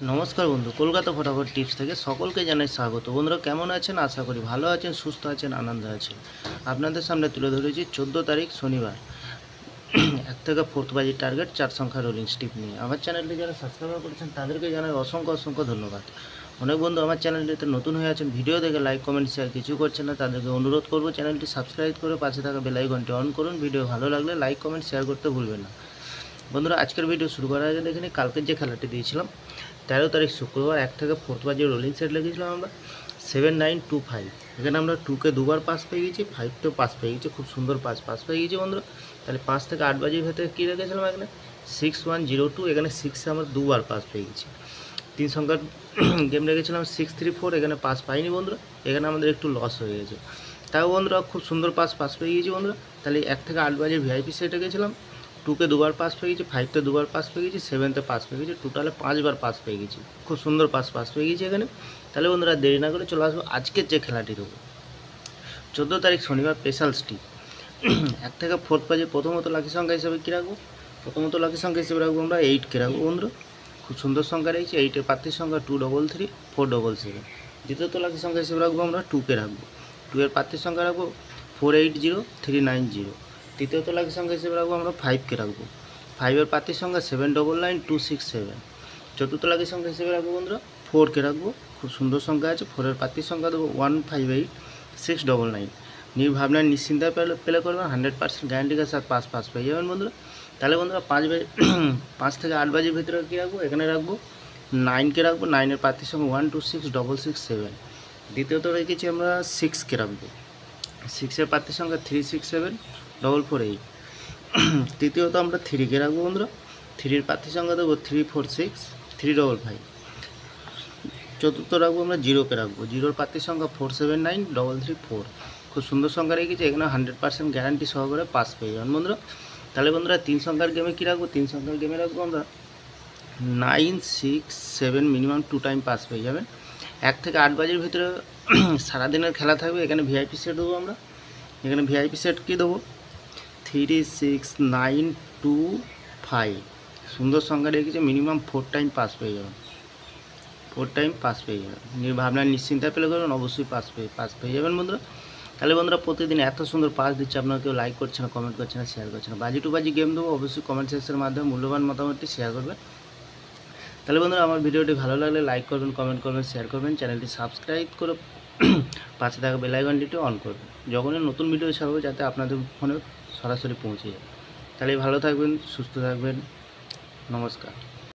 নমস্কার বন্ধু, কলকাতা ফটাফট টিপস থেকে সকলকে জানাই স্বাগত। বন্ধুরা কেমন আছেন? আশা করি ভালো আছেন, সুস্থ আছেন, আনন্দে আছেন। আপনাদের সামনে তুলে ধরেছি 14 তারিখ শনিবার 1 থেকে 4 বাজির টার্গেট 4 সংখ্যা রোলিং স্টিপ নিয়ে। আমার চ্যানেলটি যারা সাবস্ক্রাইব করেছেন তাদেরকে জানাই অসংখ্য অসংখ্য ধন্যবাদ। অনেক বন্ধু আমার চ্যানেলটিতে নতুন হয়ে আছেন, ভিডিও দেখে লাইক কমেন্ট শেয়ার কিছু করছেন না, তাদেরকে অনুরোধ করব চ্যানেলটি সাবস্ক্রাইব করে পাশে থাকা বেল আইকনটি অন করুন। ভিডিও ভালো লাগলে লাইক কমেন্ট শেয়ার করতে ভুলবেন না। বন্ধুরা আজকের ভিডিও শুরু করার আগে দেখে নিই কালকের যে খেলাটি দিয়েছিলাম 13 তারিখ শুক্রবার 1 থেকে 4 বাজে রোলিং সেট লেগেছিলাম আমরা 7925। এখানে আমরা 2কে দুবার পাস পেয়ে গেছি, 5কেও পাস পেয়ে গেছি, খুব সুন্দর পাস পেয়ে গেছি বন্ধুরা। তাহলে 5 থেকে 8 বাজির ভেতরে কী রেখেছিলাম এখানে 6102, এখানে 6এ আমরা দুবার পাস পেয়ে গেছি। 3 সংখ্যার গেম রেখেছিলাম 634, এখানে পাস পাইনি বন্ধুরা, এখানে আমাদের একটু লস হয়ে গেছে। তাও বন্ধুরা খুব সুন্দর পাস পেয়ে গেছি বন্ধুরা। তাহলে 1 থেকে 8 বাজে ভিআইপি সেটে গেছিলাম, 2কে দুবার পাস পেয়ে গেছি, 5তে দুবার পাস পেয়ে গেছি, 7তে পাস পেয়ে গেছি, টোটালে 5বার পাস পেয়ে গেছি। খুব সুন্দর পাস পেয়ে গেছি এখানে। তাহলে বন্ধুরা দেরি না করে চলে আসবো আজকের যে খেলাটি দেবো 14 তারিখ শনিবার স্পেশাল স্টিক 1 থেকে 4 বাজে। প্রথমত লাকি সংখ্যা হিসেবে কী রাখবো? প্রথমত লাকি সংখ্যা হিসেবে রাখবো আমরা 8কে রাখবো বন্ধুরা। খুব সুন্দর সংখ্যা রয়েছে, 8-এর প্রার্থীর সংখ্যা 233 477। দ্বিতীয়ত লাকি সংখ্যা হিসেবে রাখবো আমরা 2কে রাখবো, 2-এর প্রার্থীর সংখ্যা রাখবো 480 390। তৃতীয়ত লাকি সংখ্যা হিসেবে রাখবো আমরা 5কে রাখবো, 5-এর প্রার্থীর সংখ্যা 799 267। চতুর্থ লাকি সংখ্যা হিসেবে রাখবো বন্ধুরা 4কে রাখবো, খুব সুন্দর সংখ্যা আছে, 4-এর প্রার্থীর সংখ্যা দেবো 158 699। নির্ভাবনায় নিশ্চিন্তায় প্লে করবেন, 100% গ্যারান্টির সাথে পাস পেয়ে যাবেন বন্ধুরা। তাহলে বন্ধুরা 5 থেকে 8 বাজের ভিতরে কী রাখবো? এখানে রাখবো 9কে রাখবো, 9-এর প্রার্থীর সঙ্গে 126 667। দ্বিতীয়ত রেখেছি আমরা 6কে রাখবো, 6-এর প্রার্থীর সংখ্যা 367 448। তৃতীয়ত আমরা 3কে রাখবো বন্ধুরা, 3-এর প্রার্থীর সংখ্যা দেবো 346 355। চতুর্থ রাখবো আমরা 0কে রাখবো, 0-এর প্রার্থীর সংখ্যা 479 334। খুব সুন্দর সংখ্যা রেখেছি, এখানে 100% গ্যারান্টি সহকারে পাস পেয়ে যাবেন বন্ধুরা। তাহলে বন্ধুরা 3 সংখ্যার গেমে কী রাখবো? 3 সংখ্যার গেমে রাখবো আমরা 9 6 7, মিনিমাম 2 টাইম পাস পেয়ে যাবেন। 1 থেকে 8 বাজের ভিতরে সারাদিনের খেলা থাকবে। এখানে ভিআইপি সেট দেবো আমরা, এখানে ভিআইপি সেট কী দেবো 36925। সুন্দর সংখ্যা রেখেছে, মিনিমাম 4 টাইম পাস পেয়ে যাবেন, 4 টাইম পাস পেয়ে যাবেন। নির্ভাবনায় নিশ্চিন্তায় প্লে করবেন, অবশ্যই পাস পেয়ে যাবেন বন্ধুরা। তাহলে বন্ধুরা প্রতিদিন এত সুন্দর পাস দিচ্ছে, আপনারা কেউ লাইক করছে না, কমেন্ট করছে না, শেয়ার করছে না। বাজি টু বাজি গেম দেবো, অবশ্যই কমেন্ট সেকশনের মাধ্যমে মূল্যবান মতামতটি শেয়ার করবেন। তাহলে বন্ধুরা আমার ভিডিওটি ভালো লাগলে লাইক করবেন, কমেন্ট করবেন, শেয়ার করবেন, চ্যানেলটি সাবস্ক্রাইব করে পাশে থাকা বেল আইকনটিতে অন করবেন, যখনই নতুন ভিডিও ছাড়বো যাতে আপনাদের ফোনে সরাসরি পৌঁছে যায়। তাহলে ভালো থাকবেন, সুস্থ থাকবেন, নমস্কার।